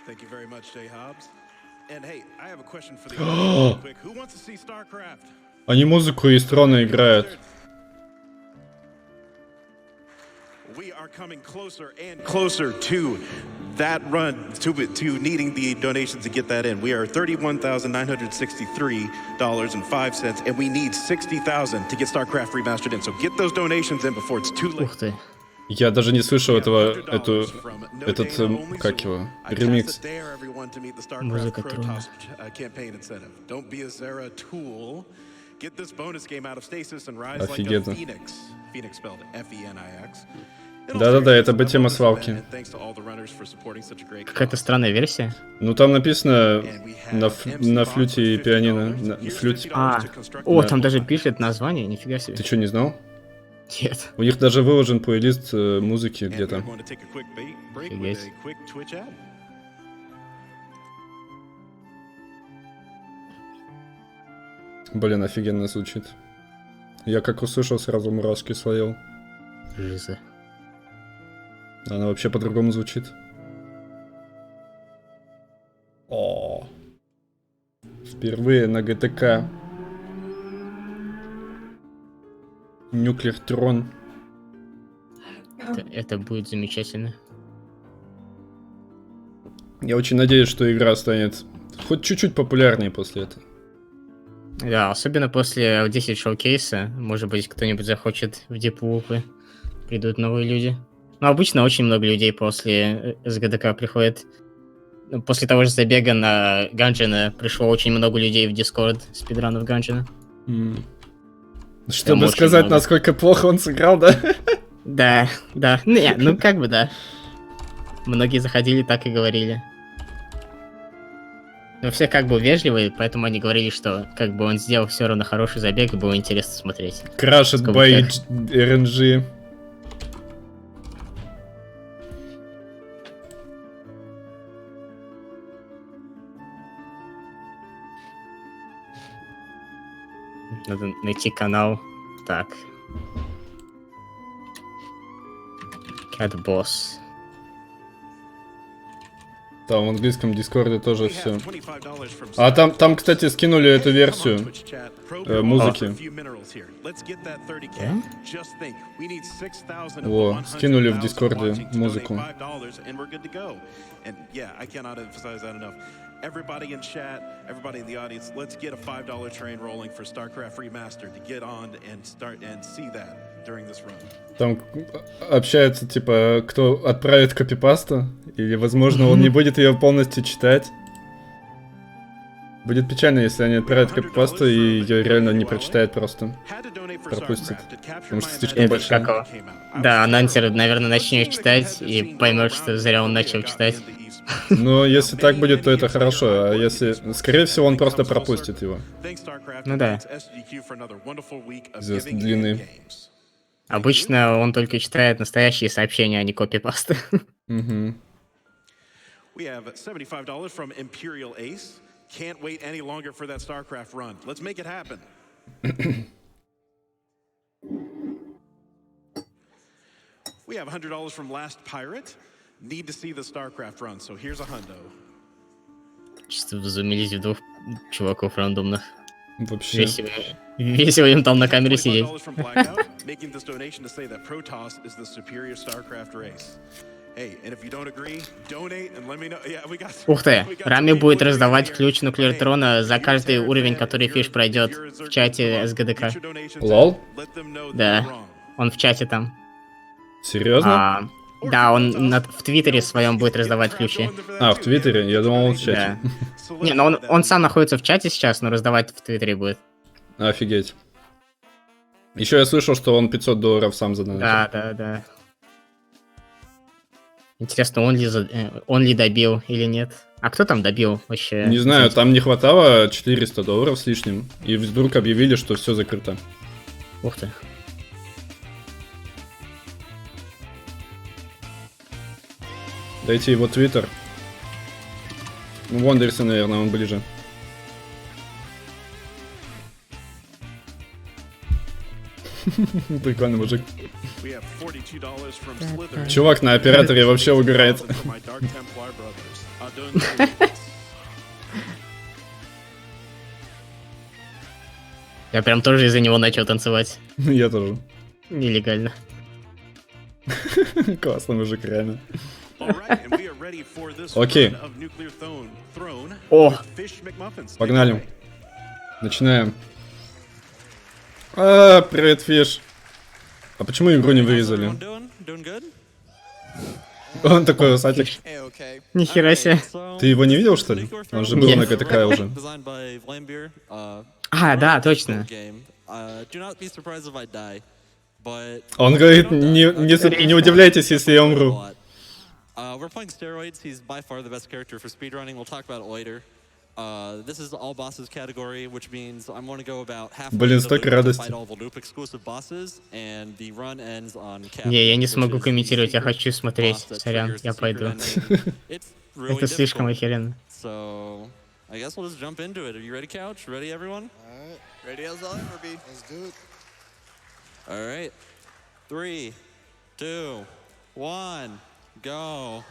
Thank you very much, Jay Hobbs. And hey, I have a question for the audience real quick. Who wants to see StarCraft? Они музыку из Трона играют. We are coming closer and closer to that run, to needing the donations to get that in. We are $31,963.05, and we need 60,000 to get StarCraft remastered in. So get those donations in before it's too late. Ух ты. Я даже не слышал этот, как его, ремикс. Музыка Трона. Офигенно. Да-да-да, это бы тема свалки. Какая-то странная версия. Ну там написано на флюте и пианино. О, там даже пишет название, нифига себе. Ты что, не знал? Нет. У них даже выложен плейлист музыки где-то. Офигеть. Блин, офигенно звучит. Я как услышал, сразу мурашки словил. Жиза. Она вообще по-другому звучит. О, впервые на ГТК. Нюклер Трон. Это будет замечательно. Я очень надеюсь, что игра станет хоть чуть-чуть популярнее после этого. Да, особенно после 10 шоу-кейса. Может быть, кто-нибудь захочет в дипвупы. Придут новые люди. Но обычно очень много людей после SGDQ приходит. После того же забега на Ганджина пришло очень много людей в Discord спидранов Ганджина. Чтобы сказать, насколько плохо он сыграл, да? Да, да. Ну как бы да. Многие заходили, так и говорили. Но все как бы вежливые, поэтому они говорили, что как бы он сделал все равно хороший забег, и было интересно смотреть. Crashed by RNG. Надо найти канал. Так. Cat Boss. Там в английском дискорде тоже все. А там, кстати, скинули эту версию музыки. Во, скинули в дискорде музыку. Everybody in chat, everybody in the audience, let's get a $5 train rolling for StarCraft Remastered to get on and start and see that during this run. Там общается, типа, кто отправит копипасту, или, возможно, он не будет ее полностью читать. Будет печально, если они отправят копипасту и ее реально не прочитает просто. Пропустит. Потому что слишком большая. Да, анонсер, наверное, начнет читать и поймет, что зря он начал читать. Но если так будет, то это хорошо, а если... Скорее всего, он просто пропустит его. Ну да. Здесь длинный. Обычно он только читает настоящие сообщения, а не копипасты. Угу. Can't wait any longer for that StarCraft run. Let's make it happen. We have $100 from Last Pirate. Need to see the StarCraft run, so here's a hundo. Чисто взумились в двух чуваков рандомных. Вообще. Весело им там на камере сидеть. Ух ты, Рами будет раздавать ключ Нуклеар Трона за каждый уровень, который Фиш пройдет в чате SGDQ. Лол? Да, он в чате там. Серьезно? Да, он в Твиттере своем будет раздавать ключи. А, в Твиттере? Я думал, в чате. Да. Не, но он сам находится в чате сейчас, но раздавать в Твиттере будет. Офигеть. Еще я слышал, что он $500 сам задонатил. Да. Интересно, он ли добил или нет? А кто там добил вообще? Не знаю, там не хватало $400 с лишним. И вдруг объявили, что все закрыто. Ух ты. Дайте его твиттер. Ну, Вондерсон, наверное, он ближе. Прикольный мужик. We have $42 from Slytherin. Чувак на операторе вообще угорает. For my Dark Templar brothers. Я прям тоже из-за него начал танцевать. Я тоже. Нелегально. Классный мужик, реально. Alright, and we are ready for this Окей. run of Nuclear Throne О, with Fish McMuffins. Take it погнали. away. Начинаем. Привет, Фиш. А почему игру не вырезали? Doing good? Он такой усатик. Hey, okay. Нихера себе. Ты его не видел, что ли? Он же был Нет. на ГТК уже. Designed by Vlambeer. А, да, точно. Game. Do not be surprised if I die. But Он говорит, не удивляйтесь, если я умру. we're playing steroids. He's by far the best character for speedrunning. We'll talk about it later. This is all bosses category, which means I'm going to go about half Блин, столько радости. fight all the loop exclusive bosses, and the run ends on cap. Не, я не смогу комментировать, я хочу смотреть. Сорян, я пойду. Это слишком охеренно. So, I guess we'll just jump into it. Are you ready, Couch? Ready, everyone? Alright, ready as I'll ever be. Let's do it. All right. 3, 2, 1, go.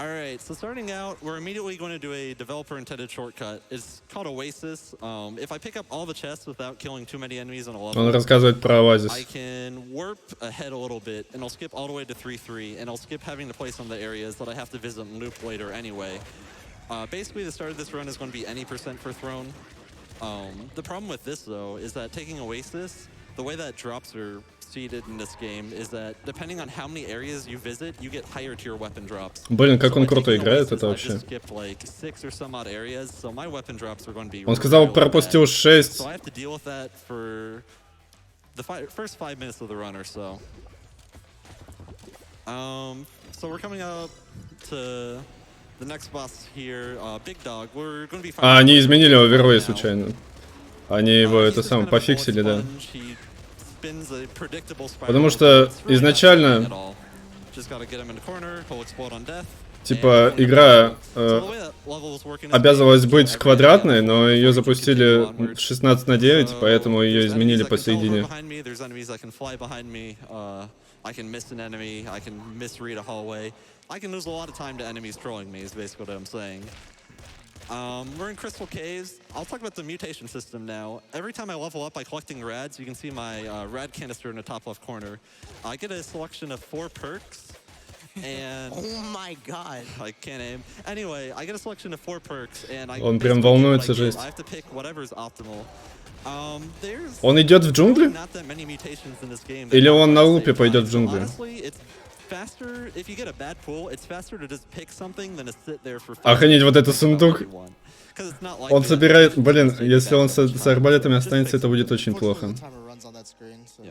All right, so starting out, we're immediately going to do a developer-intended shortcut. It's called Oasis. If I pick up all the chests without killing too many enemies on a level, Он рассказывает про I Оазис. can warp ahead a little bit, and I'll skip all the way to 3-3, and I'll skip having to play some of the areas that I have to visit and loop later anyway. Basically, the start of this run is going to be any % for Throne. The problem with this, though, is that taking Oasis, the way that drops are seeded in this game is that depending on how many areas you visit, you get higher tier weapon drops. Блин, как So он by круто taking играет, Oasis, это I вообще. just skipped like 6 or some odd areas, so my weapon drops are going to be Он сказал, really пропустил bad. 6. So I have to deal with that for the first 5 minutes of the run or so. So we're coming up to the next boss here, Big Dog. We're going to be А, они изменили оверлей now. случайно. Они его это самое пофиксили, да. Потому что изначально, типа, игра обязывалась быть квадратной, но ее запустили в 16 на 9, поэтому ее изменили посередине. I can lose a lot of time to enemies trolling me, is basically what I'm saying. We're in Crystal Caves. I'll talk about the mutation system now. Every time I level up by collecting rads, you can see my rad canister in the top left corner. I get a selection of 4 perks, and Oh my god. I can't aim. Anyway, I get a selection of 4 perks, and I Он прям basically do what волнуется, I get. жесть. I have to pick whatever is optimal. There's Он идет в джунгли? not that many mutations in this game. Или он на At the лупе same пойдет time. в джунгли? Honestly, it's faster if you get a bad pool. It's faster to just pick something than to sit there for. Охренеть, вот это сундук. Он собирает... Блин, если он с арбалетами останется, это будет очень плохо. Unfortunately, the timer runs on that screen, so.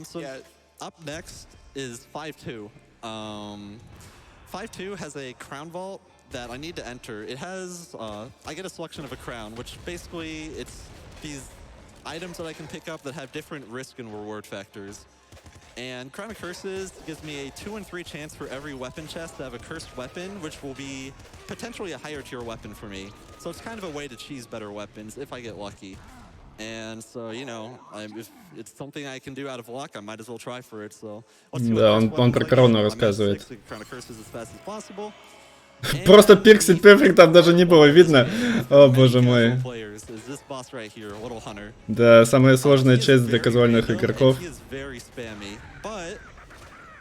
So Yeah. up next is 5-2. 5-2 has a crown vault that I need to enter. It has, I get a selection of a crown, which basically it's these items that I can pick up that have different risk and reward factors. And Crown of Curses gives me a 2 in 3 chance for every weapon chest to have a cursed weapon, which will be potentially a higher tier weapon for me. So it's kind of a way to cheese better weapons if I get lucky. And so, you know, if it's something I can do out of luck, I might as well try for it. So let's see what Да, first он weapons про I get. корону I'm gonna рассказывает. stick to Crown of Curses as fast as possible. Просто Pixel Perfect там даже не было видно. О, боже мой. Players is this boss right here, Little Hunter. Да, самая сложная He is часть для very казуальных random, игроков. and he is very spammy, but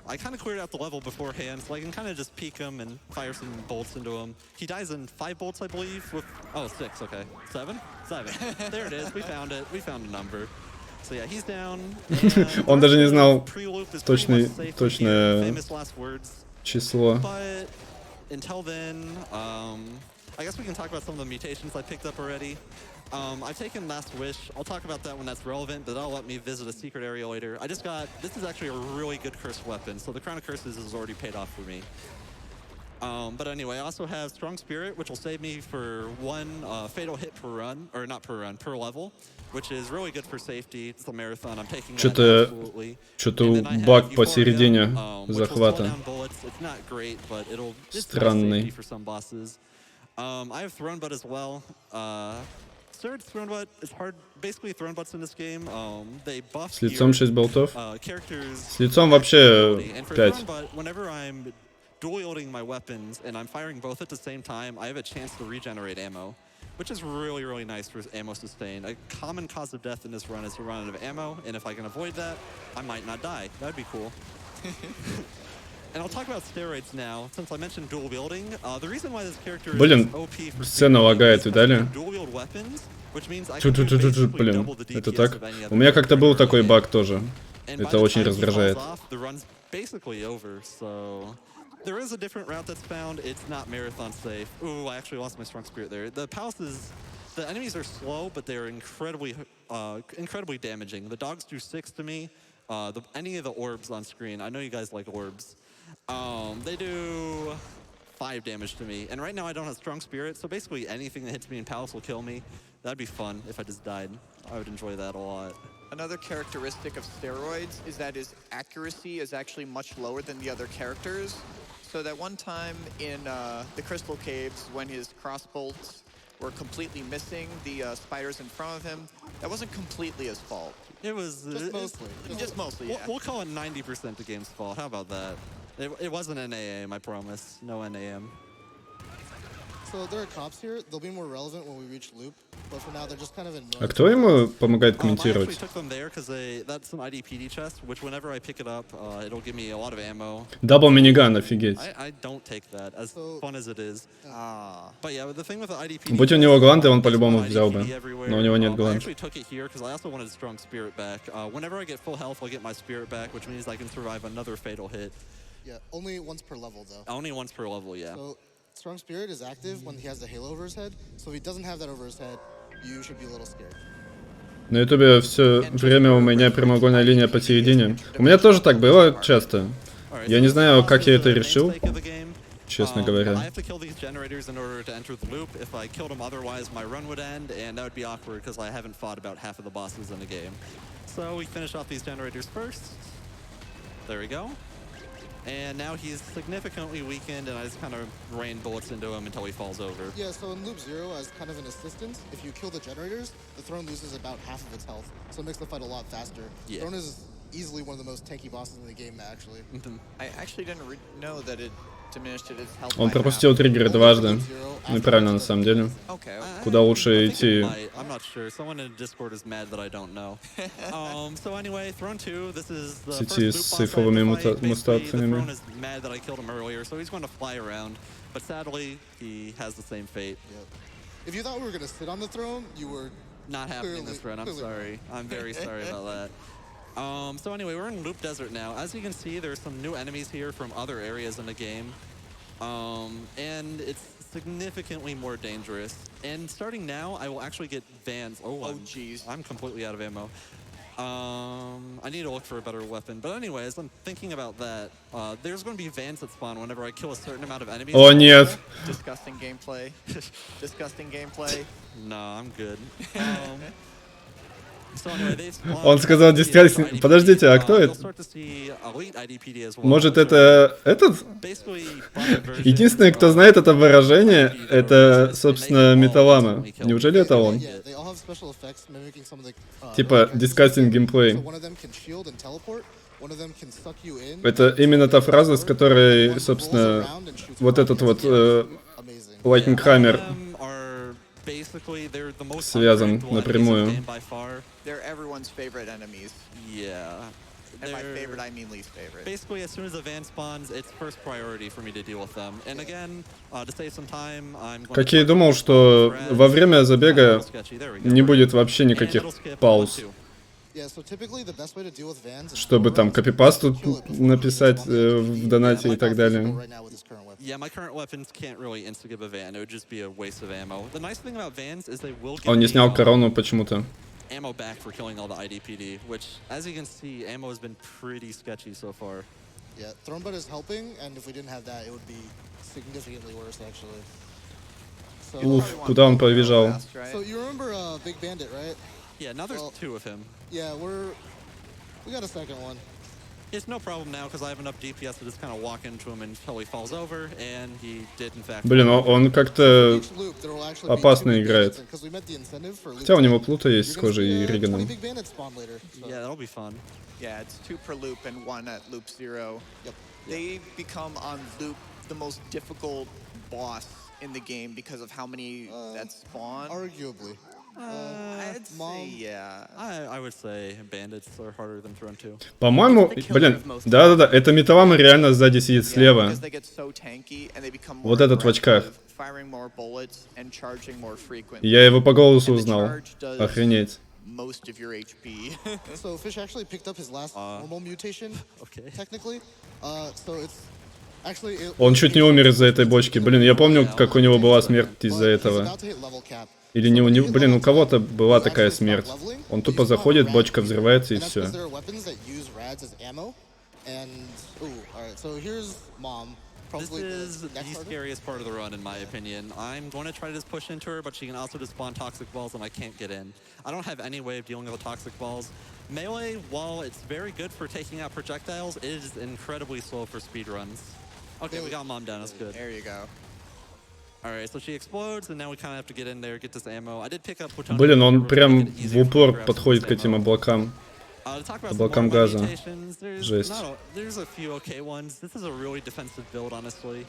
I kind of cleared out the level beforehand, so I can kind of just peek him and fire some bolts into him. He dies in 5 bolts, I believe. With 6, okay, 7. There it is. We found it. We found a number. So yeah, he's down. Он даже не знал Pre-loop is pretty точное much safe from here. Famous last words. число. But until then, I guess we can talk about some of the mutations I picked up already. I've taken Last Wish. I'll talk about that when that's relevant, but that'll let me visit a secret area later. I just got, this is actually a really good cursed weapon, so the Crown of Curses has already paid off for me. But anyway, I also have Strong Spirit, which will save me for 1 fatal hit per run, or not per run, per level, which is really good for safety. It's a marathon, I'm taking that absolutely. Что-то баг посередине захвата. Странный. I have Throne Butt as well. Absurd Throne Butt is hard. Basically, Throne Butts in this game, they buff С лицом 6 болтов. characters. С лицом вообще And for 5. Throne Butt, whenever I'm dual wielding my weapons and I'm firing both at the same time, I have a chance to regenerate ammo, which is really, really nice for ammo sustain. A common cause of death in this run is to run out of ammo, and if I can avoid that, I might not die. That'd be cool. And I'll talk about steroids now, since I mentioned dual wielding. The reason why this character Блин, is OP for сцена лагает, видали? dual wield weapons, which means I can do Чу-чу-чу-чу, basically блин, double the это DPS так. of any У other меня как-то character был in the такой game. баг тоже. And by Это the очень time he раздражает. falls off, the run's basically over, so there is a different route that's found. It's not marathon safe. Ooh, I actually lost my strong spirit there. The palaces, the enemies are slow, but they're incredibly damaging. The dogs do 6 to me. Any of the orbs on screen, I know you guys like orbs. They do 5 damage to me. And right now I don't have strong spirit, so basically anything that hits me in palace will kill me. That'd be fun if I just died. I would enjoy that a lot. Another characteristic of steroids is that his accuracy is actually much lower than the other characters. So that one time in the Crystal Caves, when his crossbolts were completely missing the spiders in front of him, that wasn't completely his fault. It was Just mostly. Just mostly, yeah. We'll call it 90% the game's fault. How about that? It wasn't an AAM, I promise. No NAM. So there are cops here. They'll be more relevant when we reach loop, but for now they're just kind of in. А кто ему помогает I actually комментировать? took them there because that's an IDPD chest, which whenever I pick it up, it'll give me a lot of ammo. Дабл миниган, офигеть. I don't take that, as So- fun as it is. Ah. But yeah, the thing with the IDPD... Будь у него гланды, он there's по-любому no взял бы. IDPD everywhere. Но у него нет I гланд. actually took it here because I also wanted strong spirit back. Whenever I get full health, I'll get my spirit back, which means I can survive another fatal hit. Yeah, only once per level though. Only once per level, yeah. So strong spirit is active when he has the halo over his head. So if he doesn't have that over his head, you should be a little scared. На ютубе все время у меня прямоугольная линия посередине. У меня тоже так было часто. Alright, Я so не this знаю, is как я это the решил, namesake of the game. честно I говоря. have to kill these generators in order to enter the loop. If I killed them otherwise, my run would end, and that would be awkward because I haven't fought about half of the bosses in the game. So we finish off these generators first. There we go. And now he's significantly weakened, and I just kind of rain bullets into him until he falls over. Yeah, so in loop 0, as kind of an assistance, if you kill the generators, the throne loses about half of its health. So it makes the fight a lot faster. Yeah. Throne is easily one of the most tanky bosses in the game, actually. I actually didn't know that it diminished its health. Он by пропустил half. триггеры дважды. Неправильно на самом деле. Okay. Куда лучше I think идти. it might. I'm not sure. Someone in Discord is mad that I don't know. So anyway, Throne 2, this is the В first сети loop с boss I сейфовыми had to fight. Basically, the мутациями. Throne is mad that I killed him earlier, so he's going to fly around. But sadly, he has the same fate. Yep. If you thought we were going to sit on the throne, you were... Not happening this run. I'm Clearly. sorry. I'm very sorry about that. So anyway, we're in Loop Desert now. As you can see, there's some new enemies here from other areas in the game. And it's significantly more dangerous. And starting now, I will actually get Vans. Oh, jeez. I'm completely out of ammo. I need to look for a better weapon. But anyways, I'm thinking about that. There's going to be Vans that spawn whenever I kill a certain amount of enemies. О нет! Disgusting gameplay. Disgusting gameplay. No, I'm good. So anyway, they spawn- Он сказал disgusting. Подождите, а кто You'll это? start to see elite IDPD as well, Может which are это этот? basically button versions Единственный, кто of знает это выражение, IDPD, это, which is собственно, they make all Металлама. instantly kill. Неужели это он? Yeah, they all have special effects mimicking some of the... Типа early guys. disgusting So gameplay. one of them can shield and teleport. One of them can suck you in. Это именно та фраза, с которой, собственно, вот этот вот Amazing. Lightning All of Hammer them are basically, they're the most связан unpredictable напрямую. enemies in the game by far. They're everyone's favorite enemies. Yeah. And by They're- favorite, I mean least favorite. Basically, as soon as a van spawns, it's first priority for me to deal with them. And again, to save some time, I'm going Как я и думал, что во время забега не не будет вообще никаких пауз, Yeah, so typically the best way to deal with Vans is чтобы там копипасту написать в донате и так далее. right now with his current weapon. Yeah, my current weapons can't really insta-give a van. It would just be a waste of ammo. The nice thing about vans is they will give Он не me, снял корону почему-то. ammo back for killing all the IDPD, which, as you can see, ammo has been pretty sketchy so far. Yeah, Throne Butt is helping, and if we didn't have that, it would be significantly worse actually. So, Уф, куда он побежал? Fast, right? so you remember Big Bandit, right? Yeah, now there's Well- two of him. Yeah, we got a second one. It's no problem now because I have enough DPS to just kind of walk into him until he falls over, and he did in fact. Блин, он как-то опасно играет. Хотя у него Плута есть с кожей и Риганом. Yeah, that'll be fun. Yeah, it's 2 per loop and 1 at loop 0. Yep. They become on loop the most difficult boss in the game because of how many that spawn. Arguably. I'd say, yeah. I would say bandits are harder than Throne 2. По-моему, блин, да-да-да, это металлама реально сзади сидит слева. Вот этот в очках. Я его по голосу узнал. Охренеть. Most of your HP. So Fish actually picked up his last normal mutation, technically. So it's actually. Он чуть не умер из-за этой бочки. Блин, я помню, как у него была смерть из-за этого. Или не у него, блин, у кого-то была такая смерть. Он тупо заходит, бочка взрывается и все. This is the scariest part of the run, in my opinion. I'm going to try to just push into her, but she can also just spawn toxic balls and I can't get in. I don't have any way of dealing with the toxic balls. Melee, while it's very good for taking out projectiles, it is incredibly slow for speed runs. Okay, we got Mom down, that's good. There you go. Alright, so she explodes, and now we kind of have to get in there, get this ammo. I did pick up plutonium. Блин, он прям в упор подходит к этим облакам. Облакам газа. Жесть. There's a few okay ones. This is a really defensive build, honestly.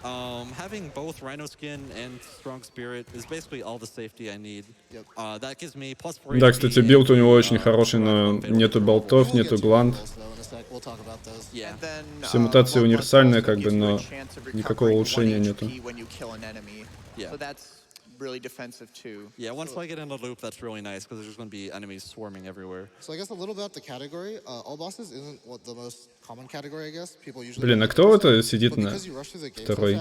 Having both Rhino Skin and Strong Spirit is basically all the safety I need. That gives me plus 4 Да, кстати, билд у него очень хороший, но нету болтов, нету гланд. Все мутации универсальные, как бы, но никакого улучшения нету. Really defensive too. Yeah, once I get in the loop, that's really nice because there's going to be enemies swarming everywhere. So I guess a little about the category. All bosses isn't what the most common category, I guess. People usually. Блин, а кто это сидит на второй?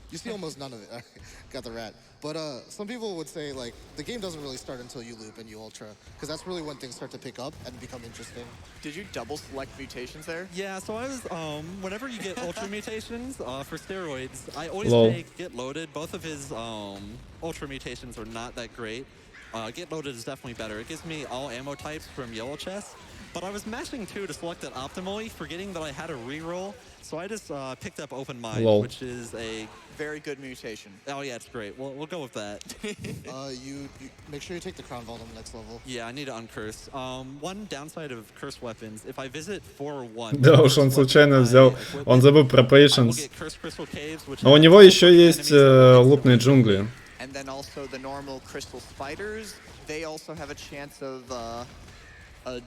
You see almost none of it. Got the rat. But some people would say like the game doesn't really start until you loop and you ultra, because that's really when things start to pick up and become interesting. Did you double select mutations there? Yeah, so I was whenever you get ultra mutations for steroids, I always take Get Loaded. Both of his ultra mutations are not that great. Get Loaded is definitely better. It gives me all ammo types from yellow chest. But I was mashing 2 to select it optimally, forgetting that I had a reroll. So I just picked up Open Mind, which is a very good mutation. Oh yeah, it's great. We'll go with that. You make sure you take the Crown Vault on the next level. Yeah, I need to uncurse. One downside of cursed weapons, if I visit 4-1. Да уж, он случайно взял, он забыл про Patience. Но у него еще есть лупные джунгли. And then also the normal crystal spiders, they also have a chance of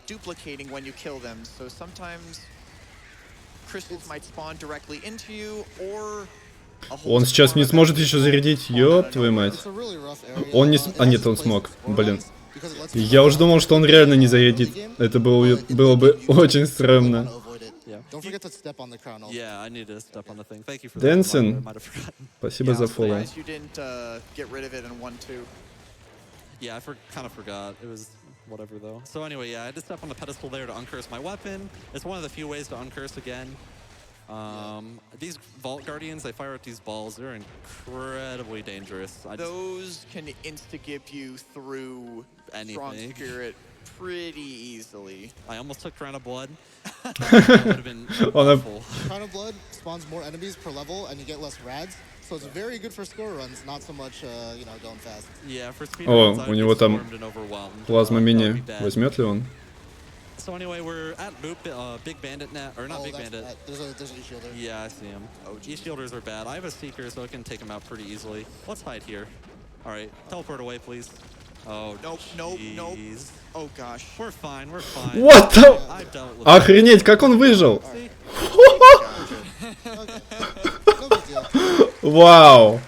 duplicating when you kill them. So sometimes crystals might spawn directly into you, or он сейчас не сможет еще зарядить, ёб твою мать. Он не... А нет, он смог, блин. Я уж думал, что он реально не зарядит. Это было бы очень стрёмно. Дэнсин, спасибо за фоллоу. Yeah, I kind of forgot. It was whatever though. So anyway, yeah, I just step on the pedestal there to uncurse my weapon. It's one of the few ways to uncurse again. These Vault Guardians, they fire at these balls. They're incredibly dangerous. Those can insta-give you through Strong Spirit pretty easily. I almost took Crown of Blood. That would have been awful. Crown of Blood spawns more enemies per level and you get less rads. So it's very good for score runs, not so much, you know, going fast. Yeah, for speed runs, I у него там плазма мини. Возьмет ли он? So anyway, we're at Loop, Big Bandit net, or not Big Bandit. There's an E-Shielder. Yeah, I see him. E-Shielders are bad. I have a Seeker, so I can take him out pretty easily. Let's hide here. All right, teleport away, please. Oh, nope. Oh gosh. We're fine, we're fine. What the? Охренеть, как он выжил? Вау.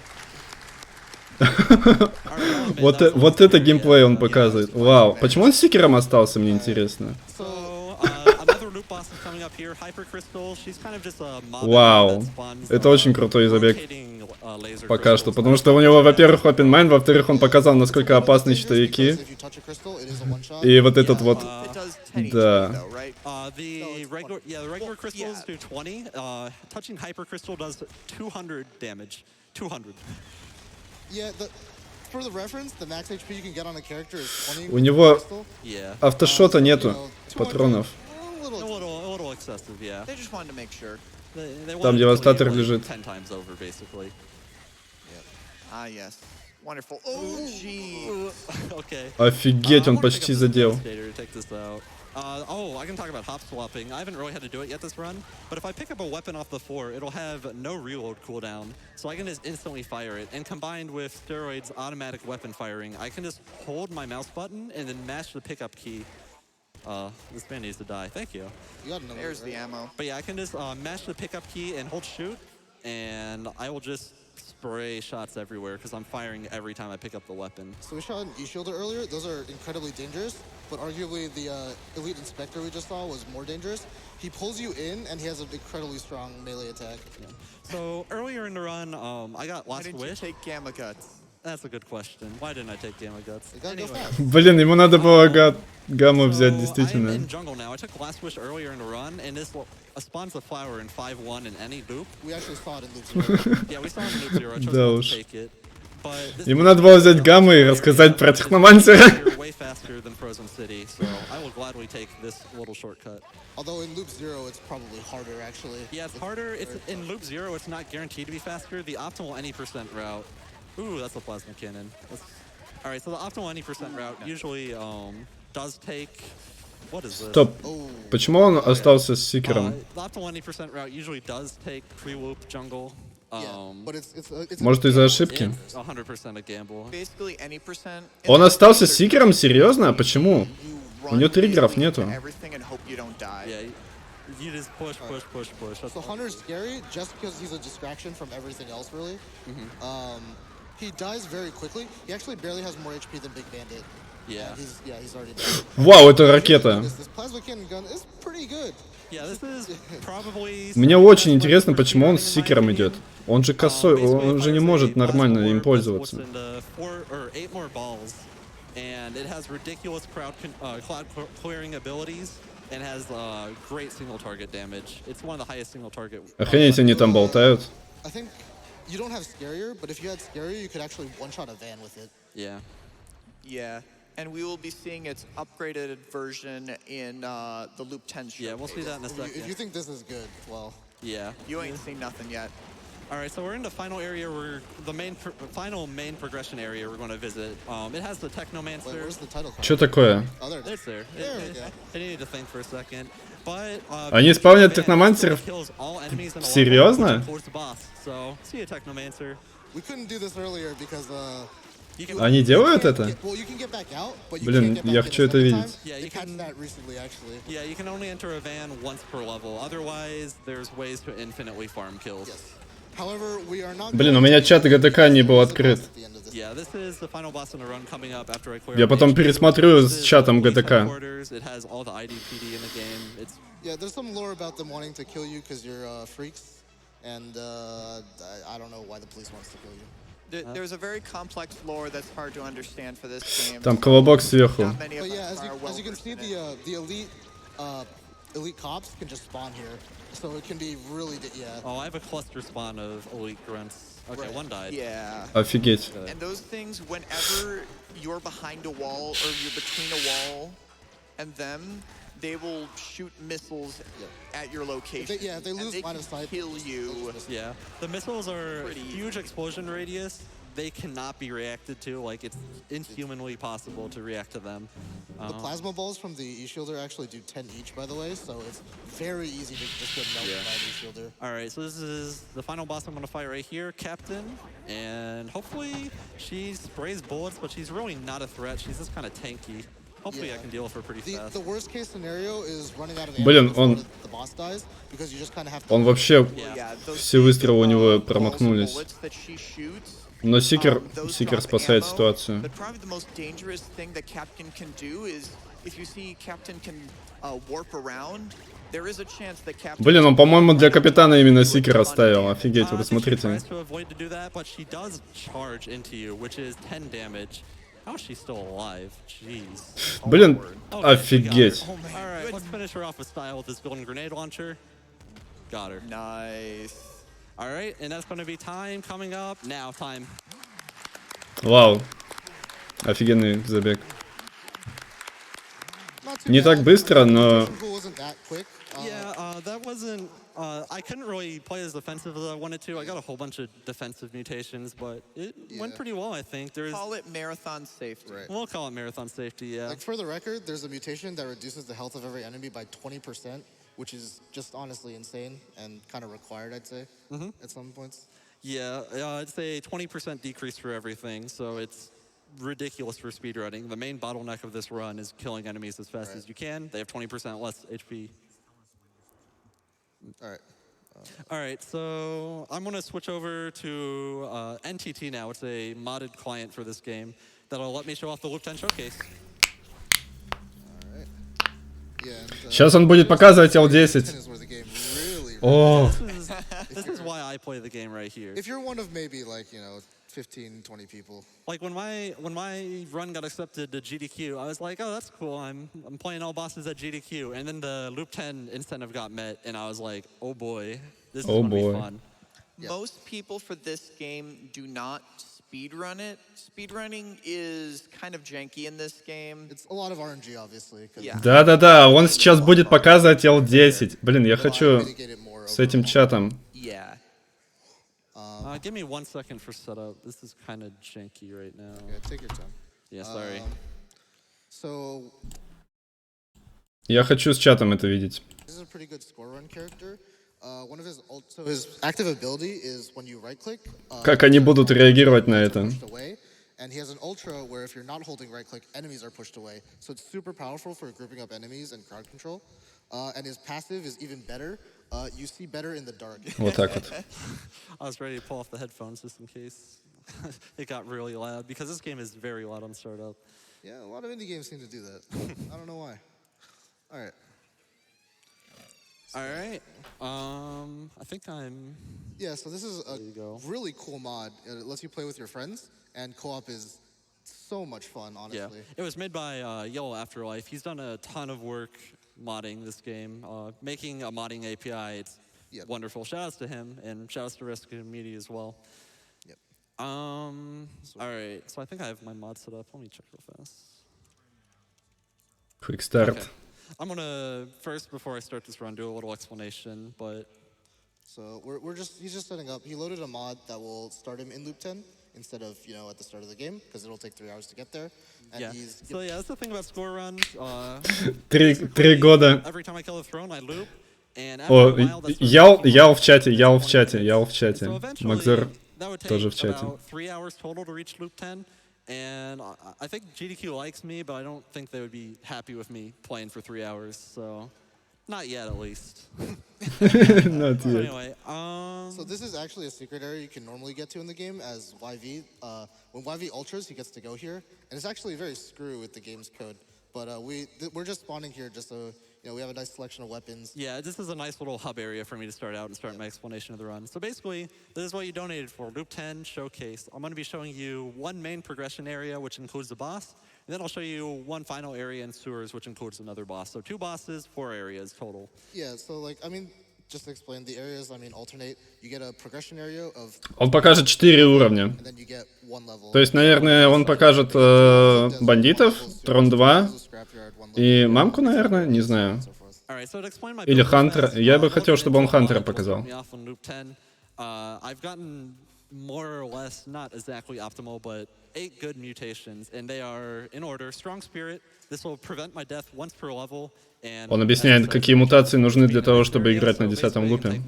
Вот это геймплей он показывает. Вау. Почему он с Сикером остался, мне интересно. Вау. Это очень крутой забег. Пока что. Потому что у него, во-первых, Open Mind, во-вторых, он показал, насколько опасны щитовики. И вот этот вот... Да. У него автошота нету, патронов. a little. A little excessive, yeah. They just wanted to make sure. They Там wanted to девастатор kill you, лежит. 10 times over, basically. Ah, yes. Wonderful. Oh, gee. Okay. Офигеть, он I wanna pick почти up this задел. Devastator to take this out. Oh, I can talk about hop swapping. I haven't really had to do it yet this run, but if I pick up a weapon off the floor, it'll have no reload cooldown, so I can just instantly fire it. And combined with Steroid's automatic weapon firing, I can just hold my mouse button and then mash the pickup key. This man needs to die. Thank you. You got another, There's right? the ammo. But yeah, I can just mash the pickup key and hold shoot, and I will just spray shots everywhere because I'm firing every time I pick up the weapon. So we shot an E-Shielder earlier. Those are incredibly dangerous, but arguably the Elite Inspector we just saw was more dangerous. He pulls you in, and he has an incredibly strong melee attack. Yeah. So earlier in the run, I got Why Lost didn't you Wish. take Gamma Guts? That's a good question. Why didn't I take Gamma Guts? You gotta go Anyway. fast. Блин, ему надо было гамму взять, I'm действительно. in jungle now. I took Last Wish earlier in the run, and this spawns the flower in 5-1 in any loop. We actually saw it in Loop 0. Yeah, we saw it in loop 0. I chose Да not уж. to take it. But this Ему надо было взять гамму и рассказать про техномансера. You're way faster than Frozen City, so I will gladly take this little shortcut. Although in Loop 0, it's probably harder, actually. Yeah, it's harder. It's in loop 0. It's not guaranteed to be faster. The optimal any % route. Ooh, that's a plasma cannon. All right, so the optimal any % route usually does take. What is this? Стоп. Почему он остался с Сикером? The optimal any % route usually does take pre-loop jungle. Yeah, but it's Может, из-за ошибки? It's 100% a gamble. Basically, any percent. Он остался с Сикером? Серьезно? Почему? У него триггеров нету. Yeah, you just push. That's So Hunter's scary just because he's a distraction from everything else, really. He dies very quickly. He actually barely has more HP than Big Bandit. Yeah. He's already dead. Вау, это ракета. This plasma cannon gun is pretty good. Yeah, this is probably. Мне очень интересно, почему он с Сикером идет. Он же косой, он же не может нормально им пользоваться. And it has ridiculous cloud clearing abilities and has great single target damage. It's one of the highest single target. Охренеть, они там болтают. I think you don't have Scarier, but if you had Scarier, you could actually one-shot a van with it. Yeah. Yeah, and we will be seeing its upgraded version in the Loop 10 showcase. Yeah, we'll see that in a second. If you think this is good, well, Yeah. You ain't seen nothing yet. All right, so we're in the final area. The final main progression area we're going to visit. It has the Technomancer. wait, where's the title card? Что такое? Oh, there it is. It's there. There we go. I needed to think for a second. But Они спавнят техномансеров? kills all enemies in a Серьезно? level towards the boss. So, see a Technomancer. We couldn't do this earlier because You can, Они делают это? well, you can get back out, but you Блин, can't get back я in хочу a это second видеть. time. Yeah, They you can- patched that recently, actually. yeah, you can only enter a van once per level. Otherwise, there's ways to infinitely farm kills. Yes. However, we are not. Блин, going у меня to чат be ГДК не был the boss открыт. at the end of this. Yeah, this is the final boss in the run coming up after I clear. Я out потом HQ. пересмотрю This с is чатом police ГДК. headquarters. It has all the IDPD in the game. It's Yeah, there's some lore about them wanting to kill you because you're freaks, and I don't know why the police wants to kill you. There's a very complex lore that's hard to understand for this game. Там колобок сверху. Not many of But yeah, us are as you can see, well-versed in it. the elite cops can just spawn here, so it can be really yeah. oh, I have a cluster spawn of elite grunts. Okay, Right. one died. Yeah. Офигеть. And those things, whenever you're behind a wall or you're between a wall and them, they will shoot missiles at your location. If they and lose they line can of sight, kill you. Yeah, the missiles are Pretty huge explosion radius. They cannot be reacted to. Like, it's inhumanly possible to react to them. The plasma balls from the E-Shielder actually do 10 each, by the way, so it's very easy to just get melted by an E-Shielder. All right, so this is the final boss I'm going to fight right here, Captain. And hopefully she sprays bullets, but she's really not a threat. She's just kind of tanky. Hopefully I Yeah. can deal with her pretty fast. The worst case scenario is running out of ammo Блин, before он- the boss dies, because you just kind of have to. Он вообще... Yeah, those Все выстрелы у него balls промахнулись. bullets that she shoots, Но Сикер those Сикер drop спасает ammo, ситуацию. But probably the most dangerous thing that Captain can do is if you see Captain can warp around, there is a chance that Captain. Блин, он, по-моему, для капитана именно Сикер оставил. Офигеть, I вы think she посмотрите. tries to avoid to do that, but she does charge into you, which is 10 damage. How is she still alive? Jeez. Блин, Okay, we got her. офигеть. Oh my All right, let's goodness. finish her off with style with this golden grenade launcher. Got her. Nice. All right, and that's going to be time coming up. Now, time. Вау. Офигенный забег. Not Не так быстро, но... Pool wasn't that quick. Yeah, that wasn't. I couldn't really play as defensive as I wanted to. I got a whole bunch of defensive mutations, but it went pretty well, I think. There's. Call it marathon safety. Right. We'll call it marathon safety, yeah. Like for the record, there's a mutation that reduces the health of every enemy by 20%, which is just honestly insane and kind of required, I'd say, at some points. Yeah, it's a 20% decrease for everything, so it's ridiculous for speedrunning. The main bottleneck of this run is killing enemies as fast as you can. They have 20% less HP. All right. All right, so I'm going to switch over to NTT now. It's a modded client for this game that'll let me show off the Loop 10 showcase. All right. Yeah. And, Сейчас он будет показывать L10. is where the game really. О, This is why I play the game right here. If you're one of maybe like 15, 20 people. Like when my run got accepted to GDQ, I was like, oh, that's cool. I'm playing all bosses at GDQ, and then the Loop 10 incentive got met, and I was like, oh boy, this is gonna be fun. Most people for this game do not speedrun it. Speedrunning is kind of janky in this game. It's a lot of RNG, obviously. Yeah. да-да-да, он сейчас будет показывать L10. Блин, я хочу с этим чатом. Yeah. Give me 1 second for setup. This is kind of janky right now. Yeah, take your time. Yeah, sorry. So Я хочу с чатом это видеть. this is a pretty good score run character. One of his active ability is when you right click. Как они будут реагировать на это? Away, and he has an ultra where if you're not holding right click, enemies are pushed away. So it's super powerful for grouping up enemies and crowd control. And his passive is even better. You see better in the dark. Вот так вот. I was ready to pull off the headphones just in case it got really loud, because this game is very loud on startup. Yeah, a lot of indie games seem to do that. I don't know why. All right. All right. I think I'm. Yeah, so this is a There you go. really cool mod. It lets you play with your friends, and co-op is so much fun, honestly. Yeah. It was made by Yellow Afterlife. He's done a ton of work modding this game, making a modding API. It's wonderful. Shout outs to him, and shout outs to Risk Community as well. Yep. All right. So I think I have my mod set up. Let me check real fast. Quick start. Okay. I'm gonna first, before I start this run, do a little explanation. But So he's just setting up. He loaded a mod that will start him in Loop 10 instead of at the start of the game, because it'll take 3 hours to get there. And yeah. he's So yeah, that's the thing about score runs. 3 года. Every time I kill a throne, I loop. And after О, a while, that's when Ял в чате, Ял в чате, Ял в чате. So eventually, Макзор that would take тоже в чате. about 3 hours total to reach loop 10. And I think GDQ likes me, but I don't think they would be happy with me playing for 3 hours. So, not yet, at least. Not So yet. anyway, So this is actually a secret area you can normally get to in the game as YV. When YV ultras, he gets to go here, and it's actually very screwy with the game's code. But we're just spawning here just so we have a nice selection of weapons. yeah, this is a nice little hub area for me to start out and start my explanation of the run. So basically, this is what you donated for, Loop 10 Showcase. I'm going to be showing you one main progression area, which includes the boss, and then I'll show you one final area in sewers, which includes another boss. So 2 bosses, 4 areas total. Yeah, so just to explain the areas, alternate. You get a progression area of, Он покажет 4 уровня. and then you get 1 level. То есть, наверное, он покажет бандитов, Трон 2 Scrapyard, 1 level, и мамку, наверное, не знаю. so forth. All right, so to explain my Или build real Хантера. fast, Я бы what хотел, I've чтобы он been doing, Хантера a lot of people показал. start me off on Loop 10. I've gotten more or less, not exactly optimal, but 8 good mutations, and they are in order. Strong Spirit. This will prevent my death once per level. And Он объясняет, какие мутации нужны для того, чтобы играть на 10-м лупе.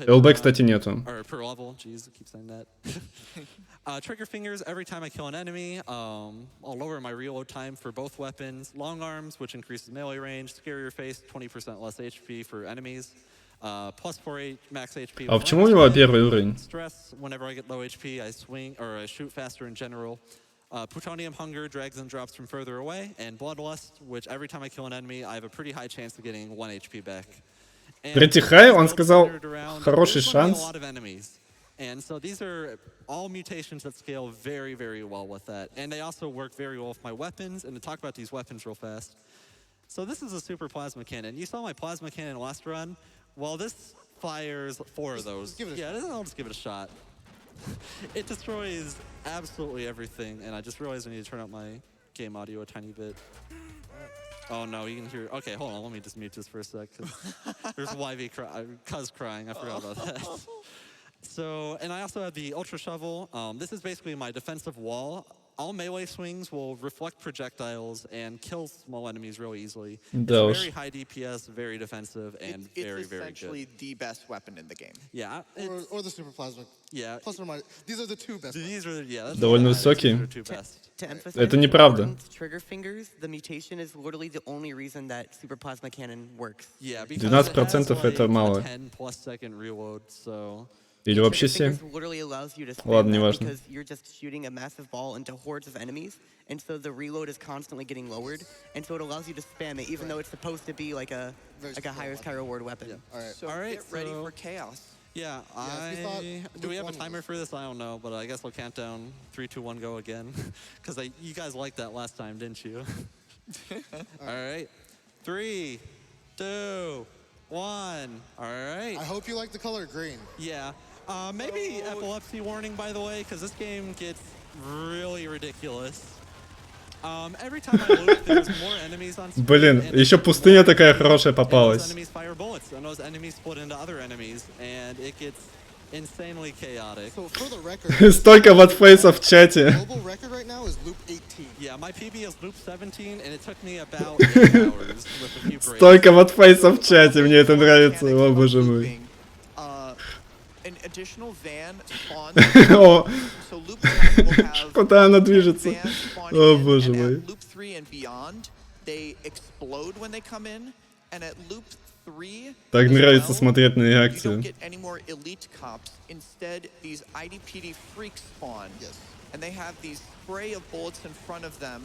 ЛБ, кстати, нету. Or per level. Jeez, I keep saying that. Trigger fingers every time I kill an enemy. I'll lower my reload time for both weapons. Long arms, which increases melee range. Scarier face, 20% less HP for enemies. Plus 4 max HP. А почему у него первый уровень? Stress. Whenever I get low HP, I swing or I shoot faster in general. Plutonium hunger drags and drops from further away, and bloodlust, which every time I kill an enemy, I have a pretty high chance of getting 1 HP back. Pretty high? Он сказал, хороший шанс. And so these are all mutations that scale very, very well with that. And they also work very well with my weapons. And to talk about these weapons real fast. So this is a super plasma cannon. You saw my plasma cannon last run. Well, this fires 4 of those. Just give it a shot. I'll just give it a shot. It destroys absolutely everything. And I just realized I need to turn up my game audio a tiny bit. Oh no, you can hear. Okay, hold on. Let me just mute this for a sec. There's YV cuz crying. I forgot about that. So, and I also have the Ultra Shovel. This is basically my defensive wall. All melee swings will reflect projectiles and kill small enemies really easily. Да It's уж. very high DPS, very defensive, and very, It's very essentially good. the best weapon in the game. Yeah, Or the super plasma. yeah. Plus or minus. These are the two best. These are, yeah, that's Довольно what matters. These высокие. are two best. To emphasize Это the неправда. importance, trigger fingers, the mutation is literally the only reason that super plasma cannon works. Yeah, because 12% это it has, мало. like, a 10+ second reload, so... Или вообще Trigger 7. fingers literally allows you to spam Ладно, that неважно. because you're just shooting a massive ball into hordes of enemies, and so the reload is constantly getting lowered, and so it allows you to spam it, even though it's supposed to be like a higher sky reward weapon. All right. So All right, get ready so- for chaos. Yeah, we thought do we have a Luke won timer for this? I don't know, but I guess we'll count down 3, 2, 1, go again. Because you guys liked that last time, didn't you? All right. 3, 2, 1. All right. I hope you like the color green. Yeah. Maybe epilepsy warning, by the way, because this game gets really ridiculous. Every time I loot, there's more enemies on screen. Блин, and еще there's пустыня more такая enemies, хорошая and those попалась. enemies fire bullets, and those enemies split into other enemies, and it gets insanely chaotic. So for the record, Столько ватфейсов в чате. global record right now is loop 18. Yeah, my PB is loop 17, and it took me about 8 hours with a few breaks. Столько ватфейсов в чате, мне это нравится, о боже мой. Looping, an additional van spawns. О, So loop 10 will have куда она движется? vans spawning О in, боже and мой. at loop 3 and beyond, they explode when they come in, and at loop 3 Так as нравится well, смотреть на you don't реакцию. get any more elite cops. Instead, these IDPD freaks spawn. Yes. And they have these spray of bullets in front of them,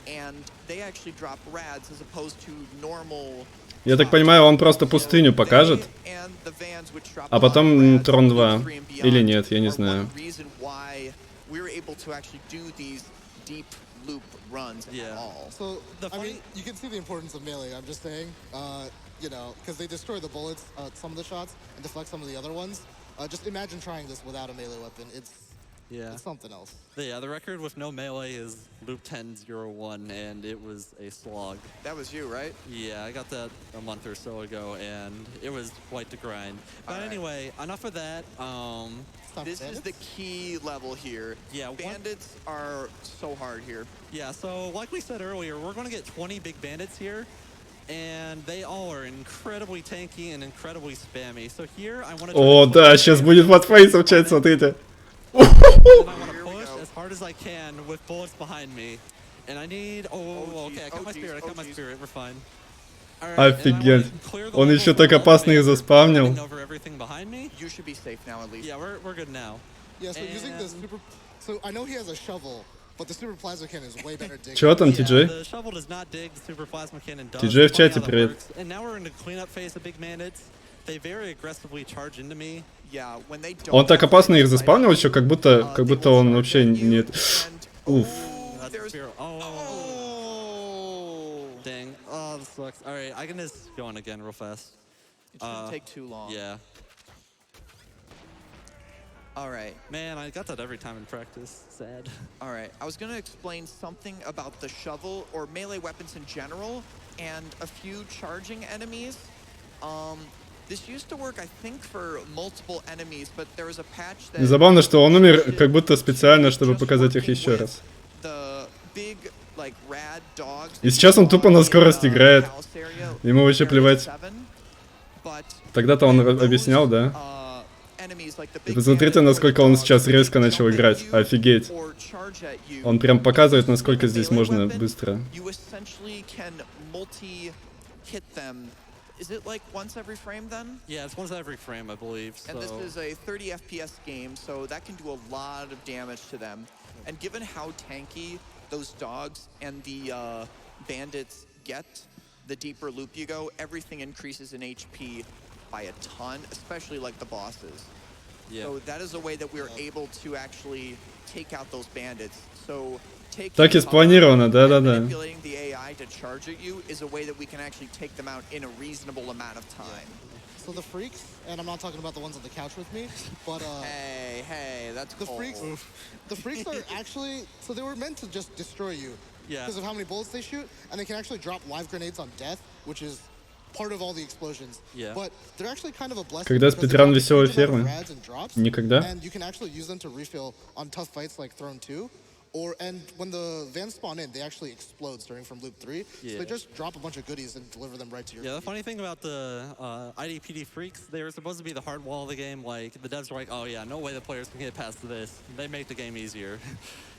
and they actually drop rads as opposed to normal. Я так понимаю, он просто пустыню покажет, They and the vans which drop а a lot of потом rads, Трон loop 2. 3 and beyond, Или нет, я не are знаю. one reason why we're able to actually do these deep loop runs Yeah. at all. So, The I mean, funny- you can see the importance of melee, I'm just saying. You know, because they destroy the bullets, some of the shots, and deflect some of the other ones. Just imagine trying this without a melee weapon. It's something else. Yeah, the record with no melee is loop 10-0-1, and it was a slog. That was you, right? Yeah, I got that a month or so ago, and it was quite the grind. But All right. anyway, enough of that. This is the key level here. Yeah, Bandits are so hard here. Yeah, so like we said earlier, we're going to get 20 big bandits here, and they all are incredibly tanky and incredibly spammy. So here, I want to... О, да, сейчас будет ватфейсов в чате, смотрите. And I want to Here we push go. as hard as I can with bullets behind me. And I need... Oh, okay, I got my spirit, I got my spirit, we're fine. Офигеть. Он еще так опасно их заспавнил. Over everything behind me. You should be safe now at least. Yeah, we're good now. Yeah, so using the And- super... So I know he has a shovel, but the super plasma cannon is way better digging. Чё там, Yeah, TJ? the shovel does not dig, the super plasma cannon does. TJ в Funny чате, how that привет. works. And now we're in the cleanup phase of big bandits. They very aggressively charge into me. Yeah, when they don't Он так have опасно их fight, заспавнил еще, как будто they will он charge вообще at you, нет. and- Уф. Oh, That's there's- spirit. Oh, Oh. dang. Oh, this sucks. All right, I can just go on again real fast. It shouldn't take too long. Yeah. All right. Man, I got that every time in practice. Sad. All right. I was going to explain something about the shovel or melee weapons in general and a few charging enemies. This used to work, I think, for multiple enemies, but there was a patch that... Забавно, что он умер как будто специально, чтобы показать их еще раз. The big, like, rad dogs И сейчас он тупо на скорость играет. house area, Ему вообще area плевать. 7, but Тогда-то он those, объяснял, да? enemies like the И big посмотрите, bandits or насколько он dogs, сейчас резко they начал don't играть. hit you Офигеть. or charge at you. Он прям показывает, насколько здесь Melee можно weapon, быстро. You essentially can multi-hit them. Is it like once every frame then? Yeah, it's once every frame, I believe. And this so- is a 30 FPS game, so that can do a lot of damage to them. And given how tanky those dogs and the bandits get, the deeper loop you go, everything increases in HP by a ton, especially like the bosses. Yeah. So that is a way that we're able to actually take out those bandits. So taking Так и cover спланировано, and да-да-да. manipulating the AI to charge at you is a way that we can actually take them out in a reasonable amount of time. So the freaks, and I'm not talking about the ones on the couch with me, but Hey, that's the cold. freaks, the freaks are actually, so they were meant to just destroy you, Yeah. because of how many bullets they shoot, and they can actually drop live grenades on death, which is part of all the explosions. Yeah. But they're actually kind of a blessing. Когда because they спидран drop a веселой huge amount of фермы? rads and drops, Никогда. and you can actually use them to refill on tough fights like Throne 2. And when the vans spawn in, they actually explode starting from loop 3. Yeah. So they just drop a bunch of goodies and deliver them right to your Yeah, the feet. funny thing about the IDPD freaks, they were supposed to be the hard wall of the game. Like, the devs were like, oh yeah, no way the players can get past this. They make the game easier.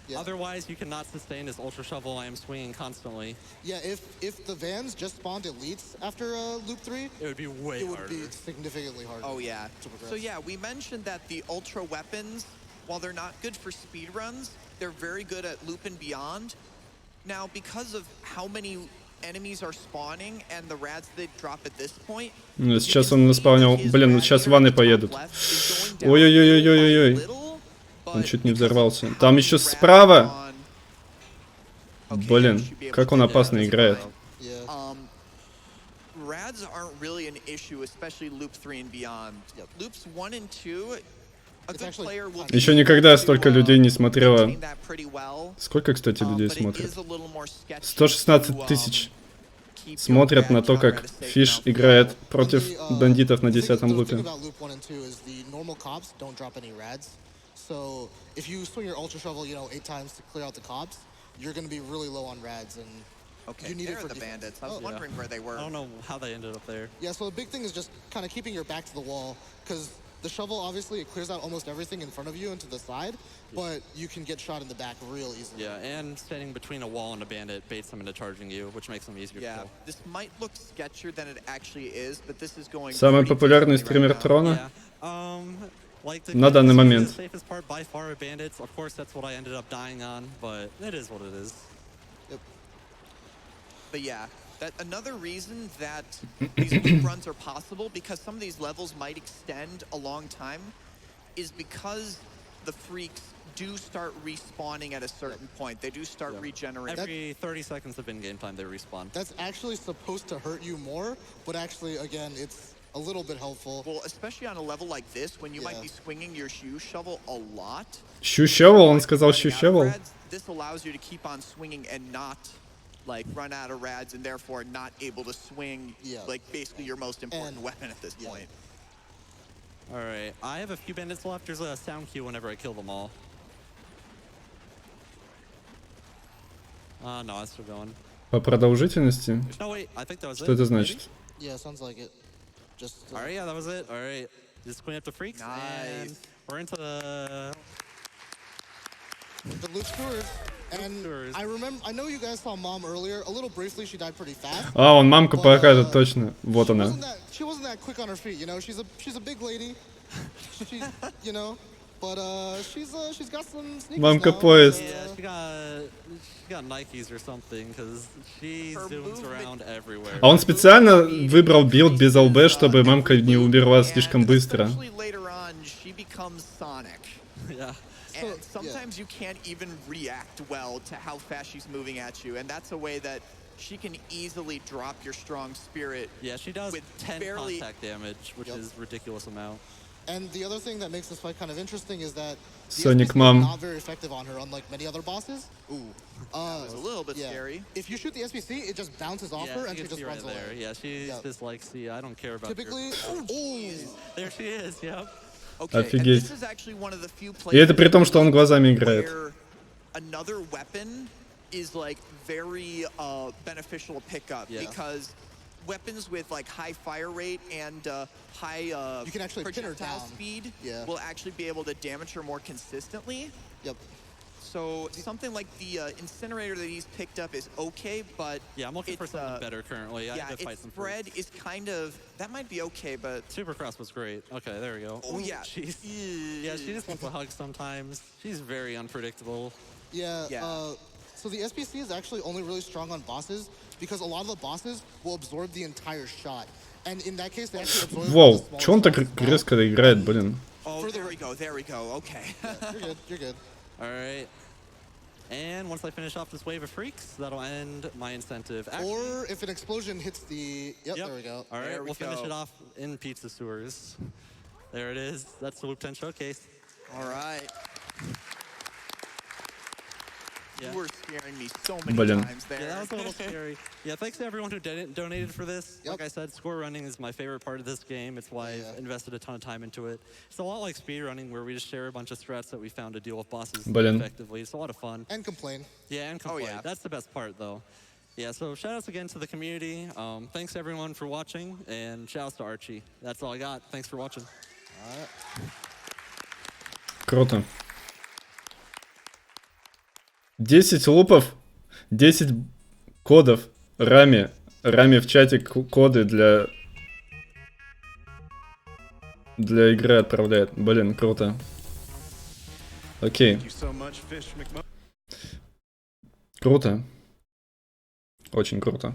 Yeah. Otherwise, you cannot sustain this Ultra Shovel I am swinging constantly. Yeah, if the vans just spawned elites after loop 3, It would be way it would harder. be significantly harder. Oh yeah. to progress. So yeah, we mentioned that the ultra weapons, while they're not good for speed runs, they're very good at loop and beyond. Now, because of how many enemies are spawning and the rads they drop at this point, Сейчас он наспавнил. Блин, сейчас ванны поедут. Ой-ой-ой-ой-ой-ой. Он чуть не взорвался. Там еще справа. Блин, как он опасно играет. Yeah. Rads aren't really an issue, especially loop 3 and beyond. Loops 1 and 2, a good actually player will Еще никогда столько людей не смотрело. maintain that pretty well. Сколько, кстати, людей But it смотрят? is a little more sketchy 116 to, тысяч keep your смотрят на badge то, on как at a safe Фиш amount. играет против The, бандитов на the thing- 10-м the лупе. thing about loop 1 and 2 is the normal cops don't drop any rads. So if you swing your ultra shovel, 8 times to clear out the cops, you're going to be really low on rads, and Okay, you need it they're for the defense. bandits. I was Oh. wondering where they were. I don't know how they ended up there. Yeah, so the big thing is just kind of keeping your back to the wall, because the shovel, obviously, it clears out almost everything in front of you and to the side, but you can get shot in the back real easily. Yeah, and standing between a wall and a bandit baits them into charging you, which makes them easier to Yeah, kill. this might look sketchier than it actually is, but this is going Самый pretty популярный decently стример right now. Трона. Yeah. Like the На данный момент. The safest part by far are bandits. Of course, that's what I ended up dying on, but it is what it is. But yeah, that another reason that these loop runs are possible, because some of these levels might extend a long time, is because the freaks do start respawning at a certain point. They do start regenerating. Every 30 seconds of in-game time, they respawn. That's actually supposed to hurt you more, but actually, again, it's a little bit helpful. Well, especially on a level like this, when you might be swinging your shoe shovel a lot. Щущевал, он сказал running out of щущевал. rads, this allows you to keep on swinging and not like run out of rads and therefore not able to swing like basically your most important weapon at this point. All right, I have a few bandits left. There's a sound cue whenever I kill them all. No, I'm still going. По продолжительности? No, wait, I think that was Что это значит? Yeah, sounds like it. Just. All right, yeah, that was it. All right, just clean up the freaks. And Nice. we're into the The loop tours. And I know you guys saw Mom earlier. A little briefly, she died pretty fast. А, он мамку покажет, точно. Вот она. She wasn't that quick on her feet, She's a big lady. She, but she's got some sneakers Мамка now. поезд. Yeah, she got Nikes or something, because she zooms around everywhere. А он специально выбрал билд без ЛБ, чтобы мамка не умерла слишком быстро. Especially later on, she becomes Sonic. Yeah. And sometimes you can't even react well to how fast she's moving at you, and that's a way that she can easily drop your strong spirit. Yeah, she does with 10 barely contact damage, which is ridiculous amount. And the other thing that makes this fight kind of interesting is that the Sonic SPC is Mom. not very effective on her, unlike many other bosses. Ooh. It's a little bit scary. If you shoot the SPC, it just bounces off her and she just runs right there. away. Yeah, she's just like, see, I don't care about Typically, there she is, yep. Okay, and Офигеть. this is actually one of the few И это places при том, что он глазами играет. where another weapon is like very beneficial to pick up, because weapons with like high fire rate and high you can actually pin her projectile down. speed Yeah. will actually be able to damage her more consistently. Yep. So something like the incinerator that he's picked up is okay, but Yeah, I'm looking for something better currently. I yeah, need to fight its some spread freaks. is kind of, that might be okay, but Supercross was great. Okay, there we go. Oh, yeah. Yeah, she just wants a hug sometimes. She's very unpredictable. Yeah. So the SPC is actually only really strong on bosses because a lot of the bosses will absorb the entire shot. And in that case, they actually absorb Воу, the smaller чё он так shots. резко играет, блин? oh, there we go, okay. You're good. All right. And once I finish off this wave of freaks, that'll end my incentive. Actually, Or if an explosion hits the... Yep, there we go. All right, There we we'll finish go. it off in Pizza Sewers. There it is. That's the Loop 10 showcase. All right. You were scaring me so many Блин. times there. Yeah, that was a little scary. Yeah, thanks to everyone who donated for this. Yep. Like I said, score running is my favorite part of this game. It's why I've invested a ton of time into it. It's a lot like speed running, where we just share a bunch of strats that we found to deal with bosses Блин. effectively. It's a lot of fun. And complain. Yeah, and complain. yeah. That's the best part, though. Yeah, so shout-outs again to the community. Thanks, everyone, for watching, and shout-outs to Archie. That's all I got. Thanks for watching. Круто. 10 лупов, 10 кодов. Рами в чате коды для игры отправляет. Блин, круто. Окей. Thank you so much, Fish McMo. Круто. Очень круто.